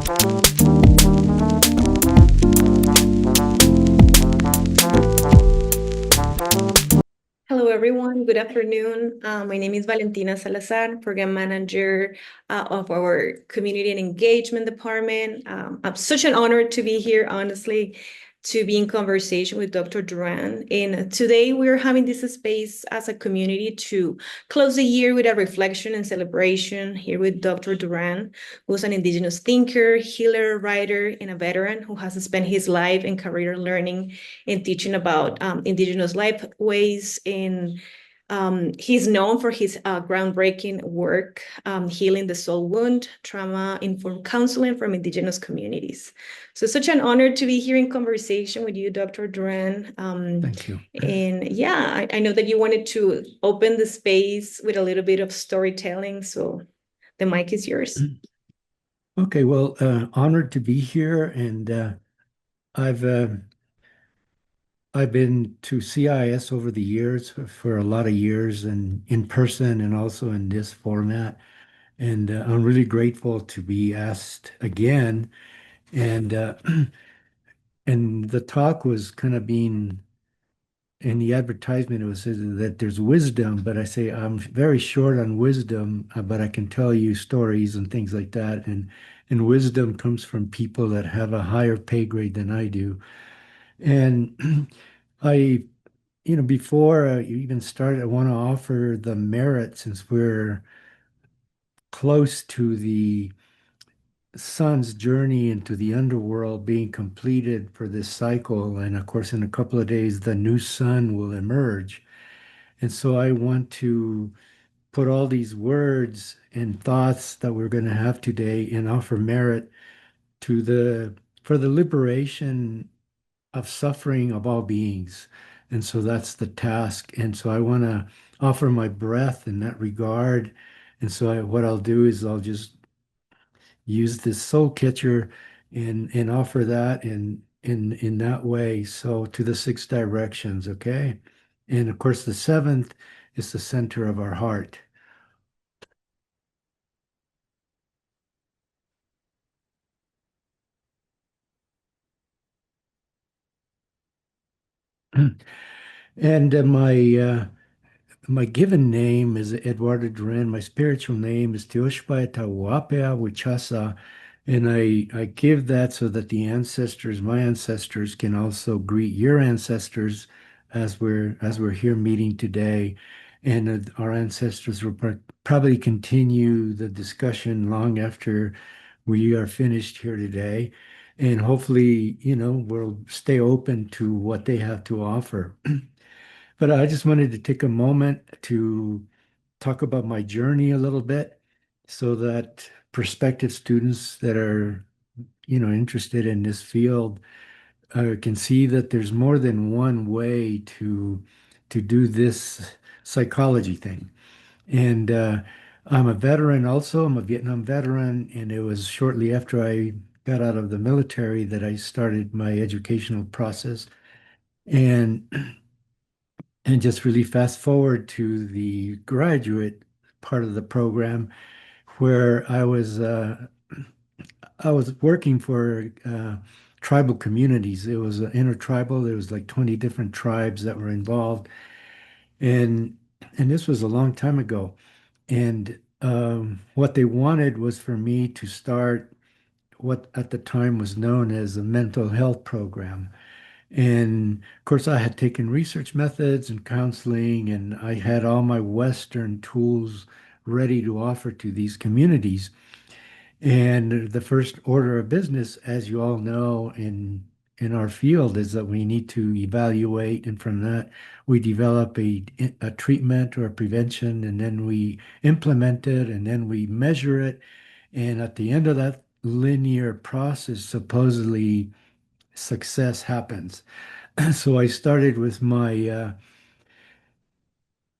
Hello, everyone. Good afternoon. My name is Valentina Salazar, Program Manager of our Community and Engagement Department. It's such an honor to be here, honestly, to be in conversation with Dr. Duran. And today we're having this space as a community to close the year with a reflection and celebration here with Dr. Duran, who's an Indigenous thinker, healer, writer, and a veteran who has spent his life and career learning and teaching about Indigenous lifeways. And he's known for his groundbreaking work healing the soul wound, trauma-informed counseling from Indigenous communities. So such an honor to be here in conversation with you, Dr. Duran. Thank you. And yeah, I know that you wanted to open the space with a little bit of storytelling, so the mic is yours. Okay, well, honored to be here, and I've I've been to CIIS over the years for a lot of years, and in person, and also in this format. And I'm really grateful to be asked again. And and the talk was kind of being in the advertisement. It was said that there's wisdom, but I say I'm very short on wisdom, but I can tell you stories and things like that. And wisdom comes from people that have a higher pay grade than I do. And I, before you even started, I want to offer the merit since we're close to the sun's journey into the underworld being completed for this cycle. And of course, in a couple of days, the new sun will emerge. And so I want to put all these words and thoughts that we're going to have today and offer merit to the for the liberation of suffering of all beings. And so that's the task. And so I want to offer my breath in that regard. And so what I'll do is I'll just use this soul catcher and offer that in that way. So to the six directions, okay? And of course, the seventh is the center of our heart. And my given name is Eduardo Duran. My spiritual name is Teoshpai Tawapea Wichasa. And I give that so that the ancestors, my ancestors, can also greet your ancestors as we're here meeting today. And our ancestors will probably continue the discussion long after we are finished here today. And hopefully, we'll stay open to what they have to offer. But I just wanted to take a moment to talk about my journey a little bit so that prospective students that are, interested in this field can see that there's more than one way to do this psychology thing. And I'm a veteran also. I'm a Vietnam veteran, and it was shortly after I got out of the military that I started my educational process. And and just really fast forward to the graduate part of the program where I was working for tribal communities. It was intertribal. There was like 20 different tribes that were involved, and and this was a long time ago. And what they wanted was for me to start what at the time was known as a mental health program. And of course, I had taken research methods and counseling, and I had all my Western tools ready to offer to these communities. And the first order of business, as you all know, in our field, is that we need to evaluate, and from that, we develop a treatment or a prevention, and then we implement it, and then we measure it. And at the end of that linear process, supposedly success happens. So I started with my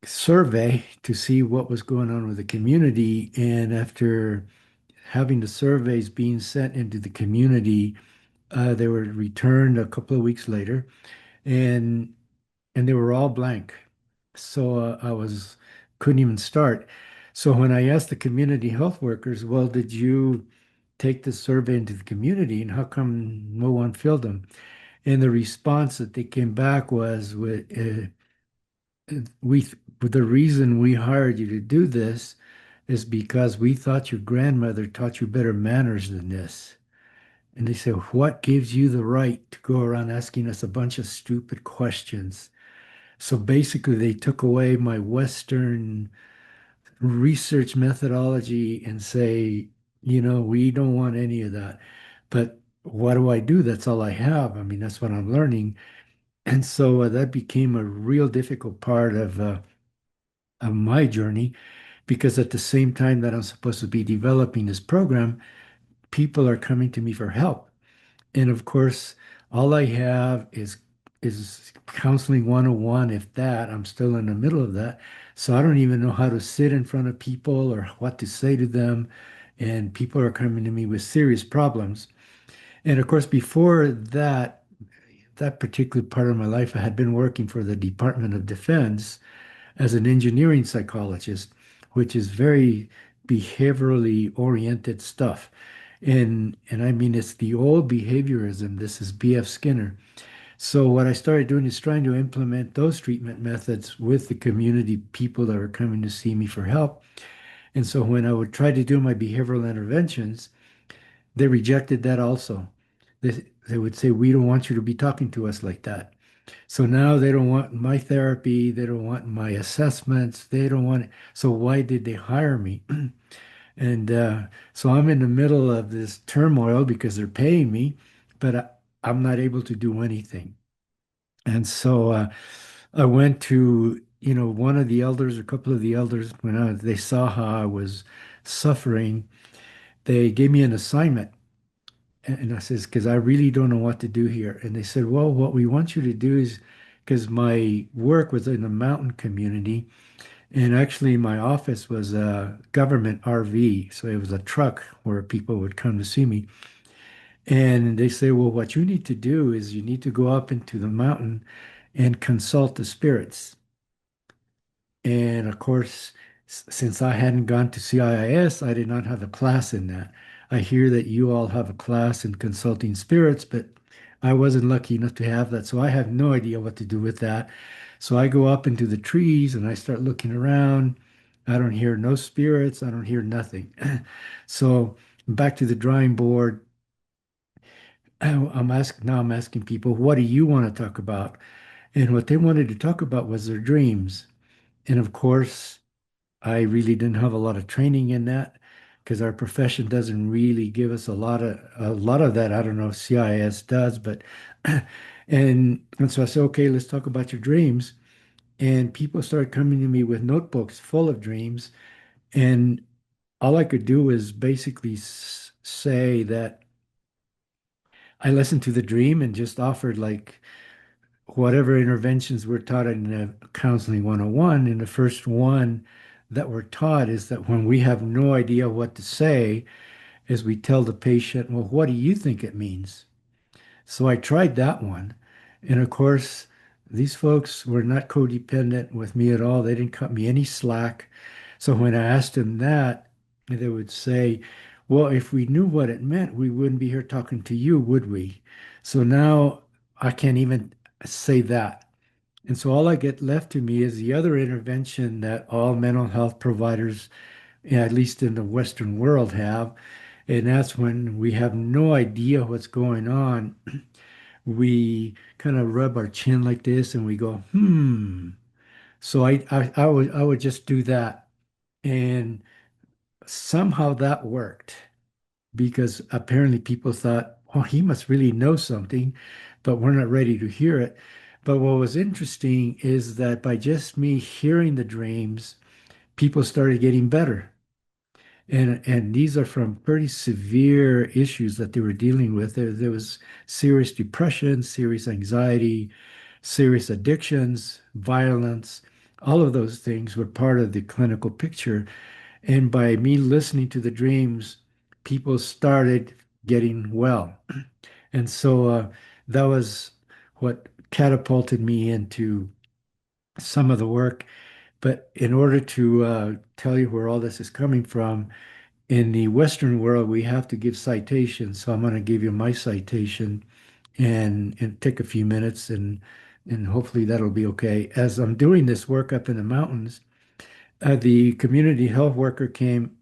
survey to see what was going on with the community. And after having the surveys being sent into the community, they were returned a couple of weeks later, and they were all blank. So I was couldn't even start. So when I asked the community health workers, well, did you take the survey into the community, and how come no one filled them? And the response that they came back was, we the reason we hired you to do this is because we thought your grandmother taught you better manners than this. And they said, what gives you the right to go around asking us a bunch of stupid questions? So basically, they took away my Western research methodology and say, we don't want any of that. But what do I do? That's all I have. I mean, that's what I'm learning. And so that became a real difficult part of my journey because at the same time that I'm supposed to be developing this program, people are coming to me for help. And of course, all I have is counseling 101, if that. I'm still in the middle of that. So I don't even know how to sit in front of people or what to say to them. And people are coming to me with serious problems. And of course, before that particular part of my life, I had been working for the Department of Defense as an engineering psychologist, which is very behaviorally oriented stuff. And I mean, it's the old behaviorism. This is B.F. Skinner. So what I started doing is trying to implement those treatment methods with the community people that were coming to see me for help. And so when I would try to do my behavioral interventions, they rejected that also. They would say, we don't want you to be talking to us like that. So now they don't want my therapy. They don't want my assessments. They don't want it. So why did they hire me? And so I'm in the middle of this turmoil because they're paying me, but I'm not able to do anything. And so I went to, one of the elders, a couple of the elders, when they saw how I was suffering, they gave me an assignment. And I says, because I really don't know what to do here. And they said, well, what we want you to do is, because my work was in a mountain community, and actually my office was a government RV. So it was a truck where people would come to see me. And they say, well, what you need to do is you need to go up into the mountain and consult the spirits. And of course, since I hadn't gone to CIIS, I did not have a class in that. I hear that you all have a class in consulting spirits, but I wasn't lucky enough to have that. So I have no idea what to do with that. So I go up into the trees and I start looking around. I don't hear no spirits. I don't hear nothing. So back to the drawing board. I'm asking people, what do you want to talk about? And what they wanted to talk about was their dreams. And of course, I really didn't have a lot of training in that because our profession doesn't really give us a lot of that. I don't know if CIS does, but and so I said, okay, let's talk about your dreams. And people started coming to me with notebooks full of dreams, and all I could do was basically say that I listened to the dream and just offered like whatever interventions were taught in counseling 101. And the first one that we're taught is that when we have no idea what to say, is we tell the patient, well, what do you think it means? So I tried that one. And of course, these folks were not codependent with me at all. They didn't cut me any slack. So when I asked them that, they would say, well, if we knew what it meant, we wouldn't be here talking to you, would we? So now I can't even say that. And so all I get left to me is the other intervention that all mental health providers, at least in the Western world, have. And that's when we have no idea what's going on. We kind of rub our chin like this and we go, hmm. So I would just do that. And somehow that worked because apparently people thought, oh, he must really know something, but we're not ready to hear it. But what was interesting is that by just me hearing the dreams, people started getting better. And these are from pretty severe issues that they were dealing with. There was serious depression, serious anxiety, serious addictions, violence. All of those things were part of the clinical picture. And by me listening to the dreams, people started getting well. And so that was what catapulted me into some of the work. But in order to tell you where all this is coming from, In the Western world, we have to give citations. So I'm going to give you my citation and take a few minutes and hopefully that'll be okay. As I'm doing this work up in the mountains, the community health worker came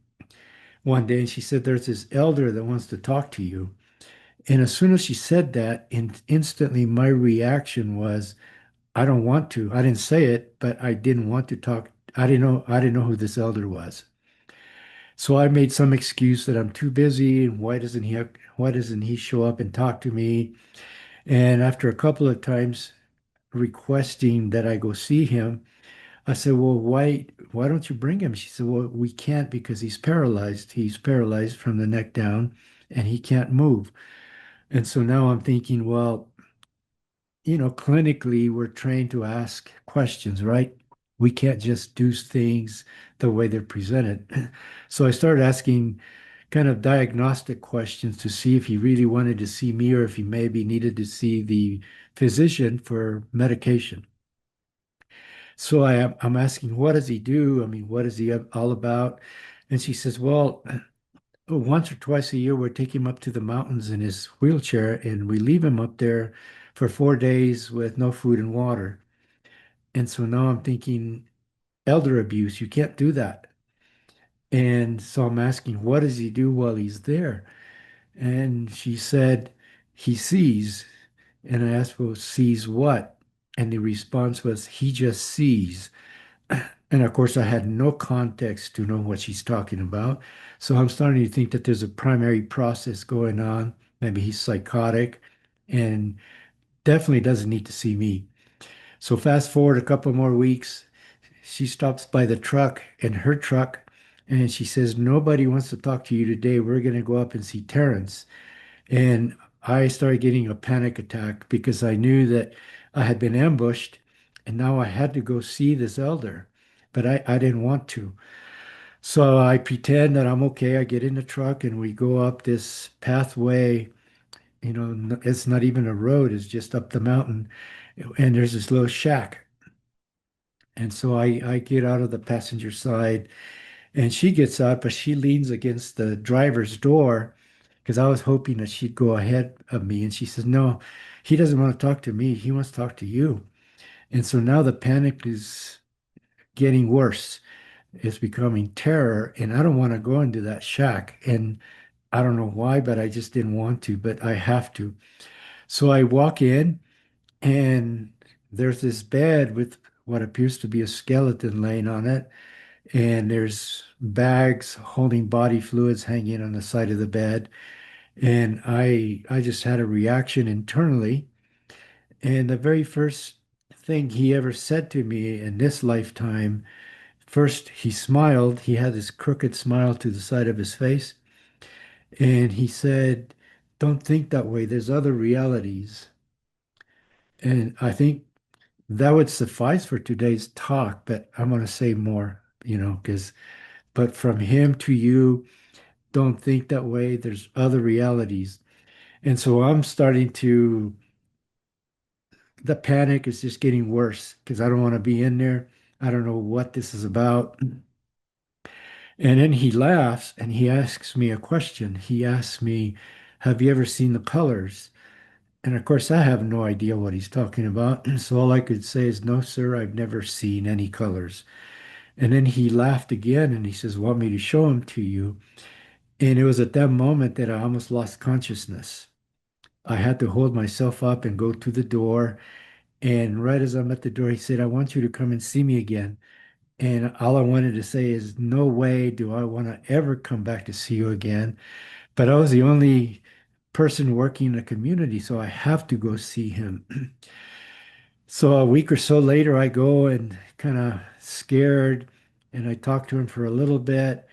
one day and she said, "There's this elder that wants to talk to you." And as soon as she said that, instantly my reaction was, I don't want to. I didn't say it, but I didn't want to talk. I didn't know who this elder was. So I made some excuse that I'm too busy and why doesn't he show up and talk to me? And after a couple of times requesting that I go see him, I said, "Well, why don't you bring him?" She said, "Well, we can't because he's paralyzed. He's paralyzed from the neck down and he can't move." And so now I'm thinking, well, clinically, we're trained to ask questions, right? We can't just do things the way they're presented. So I started asking kind of diagnostic questions to see if he really wanted to see me or if he maybe needed to see the physician for medication. So I'm asking, what does he do? I mean, what is he all about? And she says, well, once or twice a year, we take him up to the mountains in his wheelchair and we leave him up there for 4 days with no food and water. And so now I'm thinking, elder abuse, you can't do that. And so I'm asking, what does he do while he's there? And she said, he sees. And I asked, well, sees what? And the response was, he just sees. And of course, I had no context to know what she's talking about. So I'm starting to think that there's a primary process going on. Maybe he's psychotic and definitely doesn't need to see me. So fast forward a couple more weeks, she stops by the truck in her truck and she says, nobody wants to talk to you today. We're going to go up and see Terrence. And I started getting a panic attack because I knew that I had been ambushed and now I had to go see this elder, but I didn't want to. So I pretend that I'm okay. I get in the truck and we go up this pathway. It's not even a road, it's just up the mountain. And there's this little shack. And so I get out of the passenger side and she gets out, but she leans against the driver's door because I was hoping that she'd go ahead of me. And she says, no, he doesn't want to talk to me. He wants to talk to you. And so now the panic is getting worse. It's becoming terror. And I don't want to go into that shack. And I don't know why, but I just didn't want to, but I have to. So I walk in and there's this bed with what appears to be a skeleton laying on it. And there's bags holding body fluids hanging on the side of the bed. And I just had a reaction internally. And the very first thing he ever said to me in this lifetime, first he smiled. He had this crooked smile to the side of his face. And he said, don't think that way. There's other realities. And I think that would suffice for today's talk, but I'm going to say more, but from him to you, don't think that way. There's other realities. And so I'm starting to, the panic is just getting worse because I don't want to be in there. I don't know what this is about. And then he laughs and he asks me a question. He asks me, have you ever seen the colors? And of course, I have no idea what he's talking about. So all I could say is, no, sir, I've never seen any colors. And then he laughed again and he says, want me to show them to you? And it was at that moment that I almost lost consciousness. I had to hold myself up and go to the door. And right as I'm at the door, he said, I want you to come and see me again. And all I wanted to say is, no way do I want to ever come back to see you again. But I was the only person working in the community, so I have to go see him. So a week or so later, I go and kind of scared, and I talk to him for a little bit.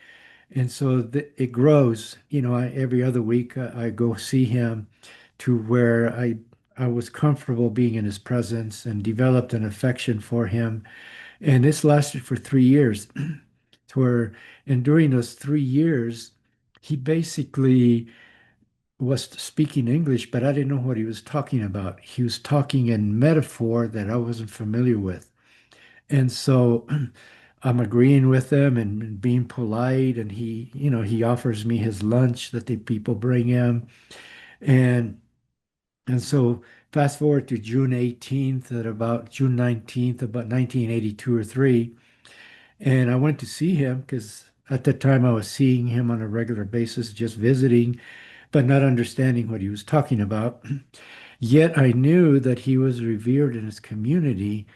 And so it grows. Every other week I go see him to where I was comfortable being in his presence and developed an affection for him. And this lasted for 3 years, to where, and during those 3 years, he basically was speaking English, but I didn't know what he was talking about. He was talking in metaphor that I wasn't familiar with. And so I'm agreeing with him and being polite, and he offers me his lunch that the people bring him, and and so fast forward to June 18th, at about June 19th, about 1982 or three, and I went to see him because at that time I was seeing him on a regular basis, just visiting, but not understanding what he was talking about. Yet I knew that he was revered in his community,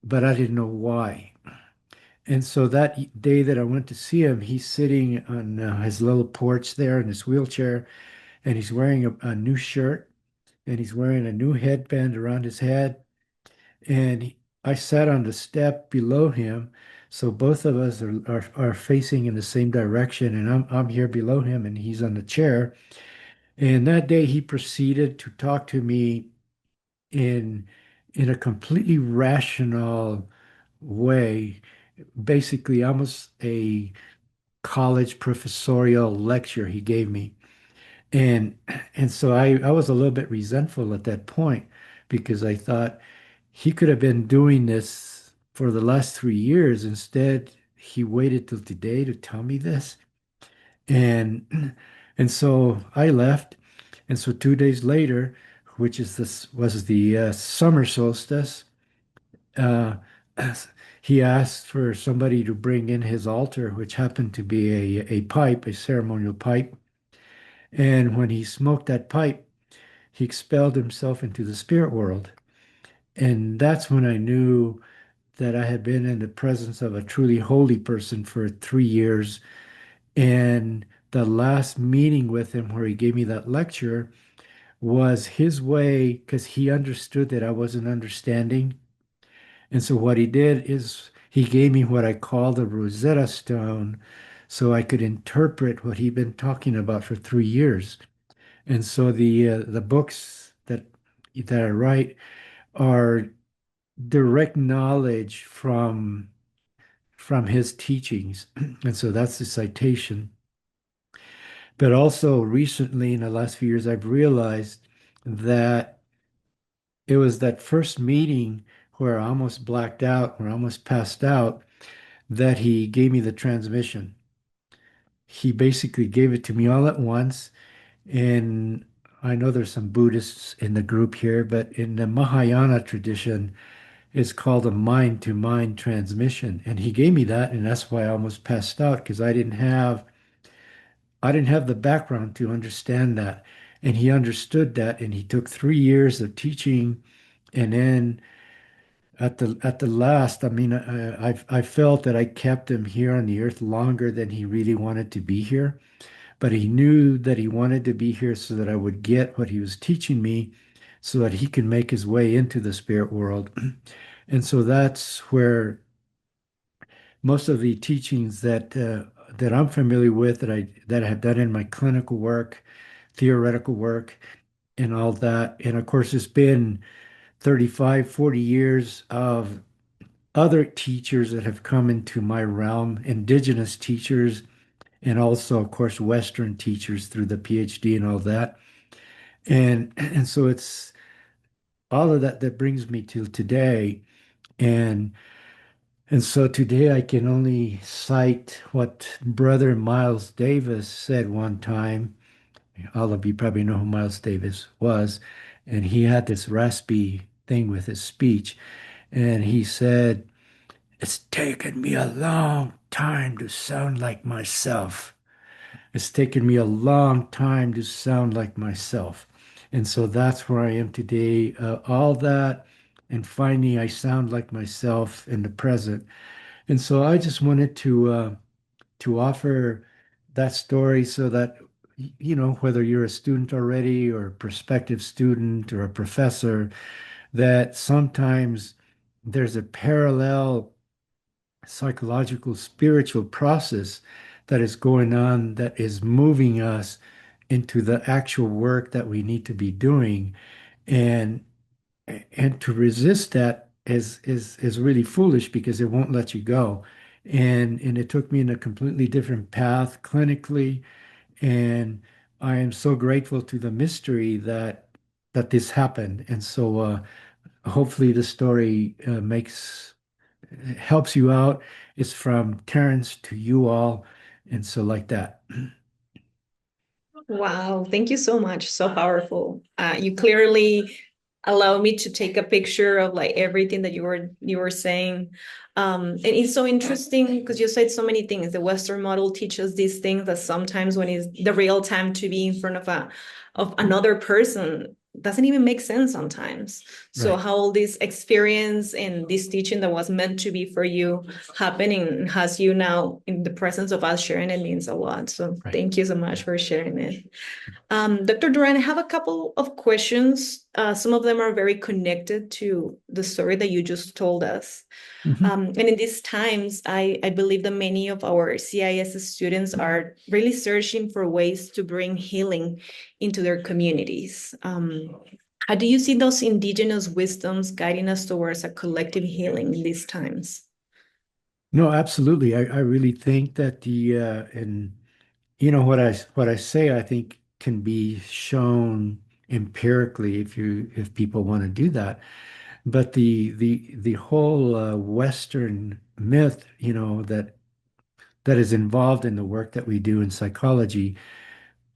but I didn't know why. And so that day that I went to see him, he's sitting on his little porch there in his wheelchair, and he's wearing a new shirt, and he's wearing a new headband around his head. And I sat on the step below him, so both of us are facing in the same direction, and I'm here below him, and he's on the chair. And that day he proceeded to talk to me in in a completely rational way, basically almost a college professorial lecture he gave me. And and so I was a little bit resentful at that point because I thought he could have been doing this for the last 3 years. Instead, he waited till today to tell me this. And and so I left. And so 2 days later, which is this was the summer solstice, uh, he asked for somebody to bring in his altar, which happened to be a pipe, a ceremonial pipe. And when he smoked that pipe, he expelled himself into the spirit world. And that's when I knew that I had been in the presence of a truly holy person for 3 years. And the last meeting with him, where he gave me that lecture, was his way because he understood that I wasn't understanding. And so what he did is he gave me what I call the Rosetta Stone so I could interpret what he'd been talking about for 3 years. And so the books that I write are direct knowledge from his teachings. And so that's the citation. But also recently, in the last few years, I've realized that it was that first meeting where I almost blacked out, where I almost passed out, that he gave me the transmission. He basically gave it to me all at once. And I know there's some Buddhists in the group here, but in the Mahayana tradition, it's called a mind to mind transmission. And he gave me that, and that's why I almost passed out because I didn't have the background to understand that. And he understood that, and he took 3 years of teaching. And then at the last, I mean, I felt that I kept him here on the earth longer than he really wanted to be here. But he knew that he wanted to be here so that I would get what he was teaching me, so that he can make his way into the spirit world. And so that's where most of the teachings that I'm familiar with, that I have done in my clinical work, theoretical work, and all that. And of course, it's been 35, 40 years of other teachers that have come into my realm, indigenous teachers, and also, of course, Western teachers through the PhD and all that. And so it's all of that that brings me to today. And and so today I can only cite what Brother Miles Davis said one time. All of you probably know who Miles Davis was. And he had this raspy thing with his speech. And he said, "It's taken me a long time to sound like myself. It's taken me a long time to sound like myself." And so that's where I am today. All that, and finally, I sound like myself in the present. And so I just wanted to offer that story so that whether you're a student already or a prospective student or a professor, that sometimes there's a parallel psychological spiritual process that is going on that is moving us into the actual work that we need to be doing. And and to resist that is really foolish because it won't let you go. And it took me in a completely different path clinically. And I am so grateful to the mystery that this happened. And so hopefully the story makes helps you out. It's from Terrence to you all, and so like that. Wow, thank you so much. So powerful. You clearly allow me to take a picture of like everything that you were saying. And it's so interesting because you said so many things. The Western model teaches these things that sometimes when it's the real time to be in front of another person doesn't even make sense sometimes. So Right, how all this experience and this teaching that was meant to be for you happening has you now in the presence of us sharing it means a lot. So right. thank you so much for sharing it. Dr. Duran, I have a couple of questions. Some of them are very connected to the story that you just told us. Mhm. And in these times, I believe that many of our CIS students are really searching for ways to bring healing into their communities. How do you see those indigenous wisdoms guiding us towards a collective healing in these times? No, absolutely. I really think that and what I say, I think can be shown empirically if people want to do that. But the whole Western myth, that is involved in the work that we do in psychology,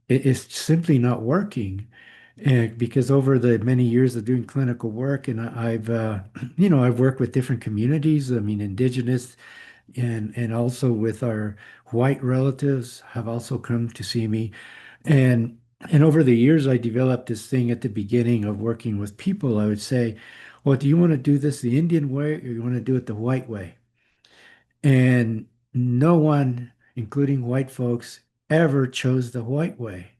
it is simply not working. And because over the many years of doing clinical work, and I've I've worked with different communities. I mean, indigenous and also with our white relatives have also come to see me. And and over the years, I developed this thing at the beginning of working with people. I would say, well, do you want to do this the Indian way or you want to do it the white way? And no one, including white folks, ever chose the white way.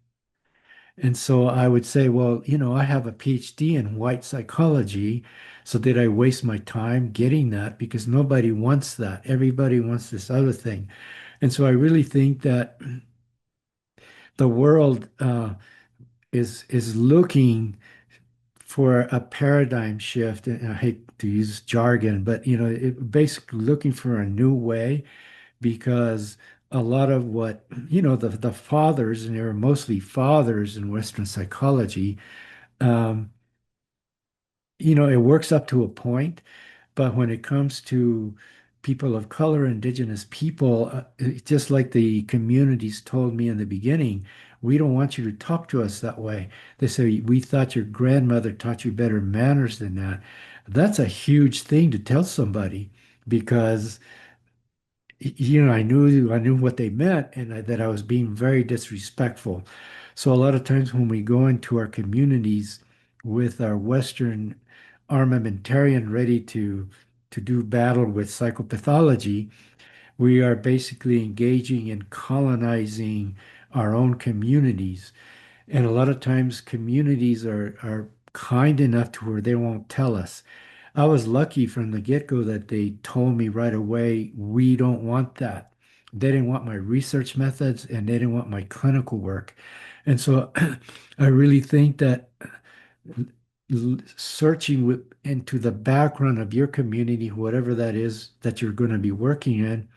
And so I would say, well, I have a PhD in white psychology. So did I waste my time getting that? Because nobody wants that. Everybody wants this other thing. And so I really think that the world is looking for a paradigm shift. And I hate to use jargon, but basically looking for a new way because a lot of what the fathers, and they were mostly fathers in Western psychology, um, it works up to a point, but when it comes to people of color, indigenous people, just like the communities told me in the beginning, we don't want you to talk to us that way. They say, we thought your grandmother taught you better manners than that. That's a huge thing to tell somebody because I knew what they meant and that I was being very disrespectful. So a lot of times when we go into our communities with our Western armamentarian ready to do battle with psychopathology, we are basically engaging in colonizing our own communities. And a lot of times communities are kind enough to where they won't tell us. I was lucky from the get-go that they told me right away, we don't want that. They didn't want my research methods and they didn't want my clinical work. And so I really think that searching into the background of your community, whatever that is that you're going to be working in,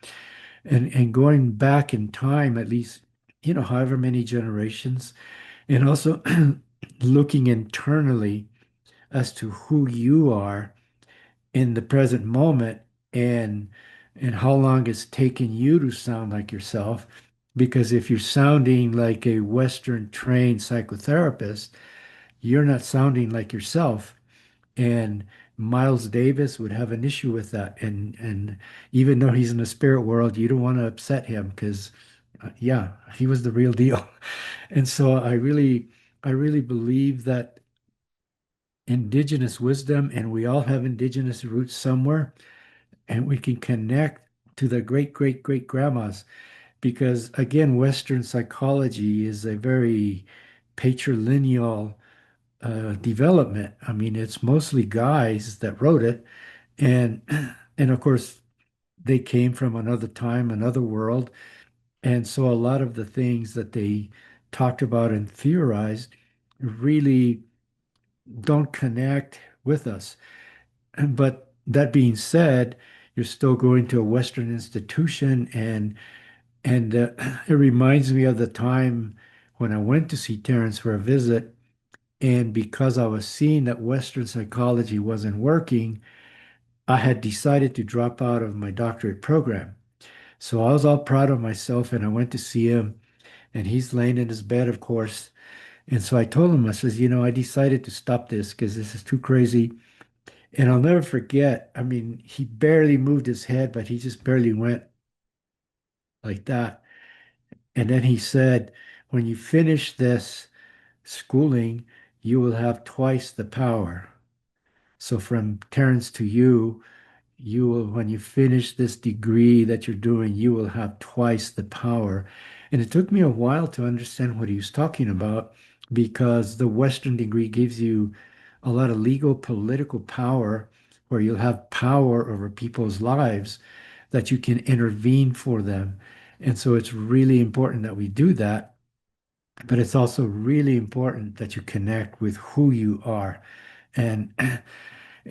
and going back in time, at least, however many generations, and also looking internally as to who you are in the present moment and how long it's taken you to sound like yourself. Because if you're sounding like a Western trained psychotherapist, you're not sounding like yourself. And Miles Davis would have an issue with that. And even though he's in the spirit world, you don't want to upset him because, yeah, he was the real deal. And so I really believe that indigenous wisdom, and we all have indigenous roots somewhere, and we can connect to the great great great grandmas because again Western psychology is a very patrilineal development. I mean, it's mostly guys that wrote it, and and of course they came from another time, another world, and so a lot of the things that they talked about and theorized really don't connect with us. But that being said, you're still going to a Western institution, and it reminds me of the time when I went to see Terrence for a visit, and because I was seeing that Western psychology wasn't working, I had decided to drop out of my doctorate program. So I was all proud of myself and I went to see him and he's laying in his bed, of course. And so I told him, I says, I decided to stop this because this is too crazy. And I'll never forget, I mean, he barely moved his head, but he just barely went like that. And then he said, when you finish this schooling, you will have twice the power. So from Terrence to you will, when you finish this degree that you're doing, you will have twice the power. And it took me a while to understand what he was talking about because the Western degree gives you a lot of legal, political power where you'll have power over people's lives that you can intervene for them. And so it's really important that we do that. But it's also really important that you connect with who you are. And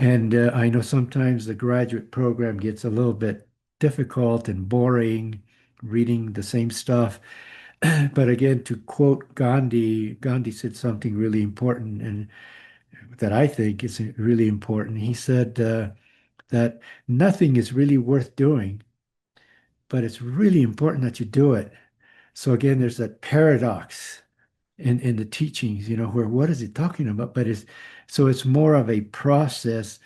I know sometimes the graduate program gets a little bit difficult and boring, reading the same stuff. But again, to quote Gandhi, Gandhi said something really important and that I think is really important. He said that nothing is really worth doing, but it's really important that you do it. So again, there's that paradox in the teachings, where what is it talking about? But it's more of a process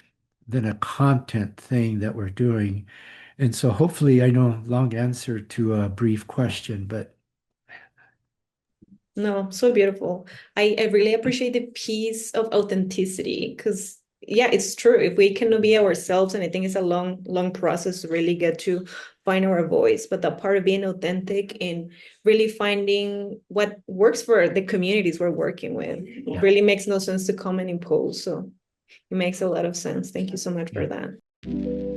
than a content thing that we're doing. And so hopefully I know long answer to a brief question, but No, so beautiful. I really appreciate the piece of authenticity because yeah, it's true. If we cannot be ourselves, and I think it's a long process to really get to find our voice, but that part of being authentic and really finding what works for the communities we're working with, it yeah, really makes no sense to come and impose. So it makes a lot of sense. Thank you so much for yeah. that.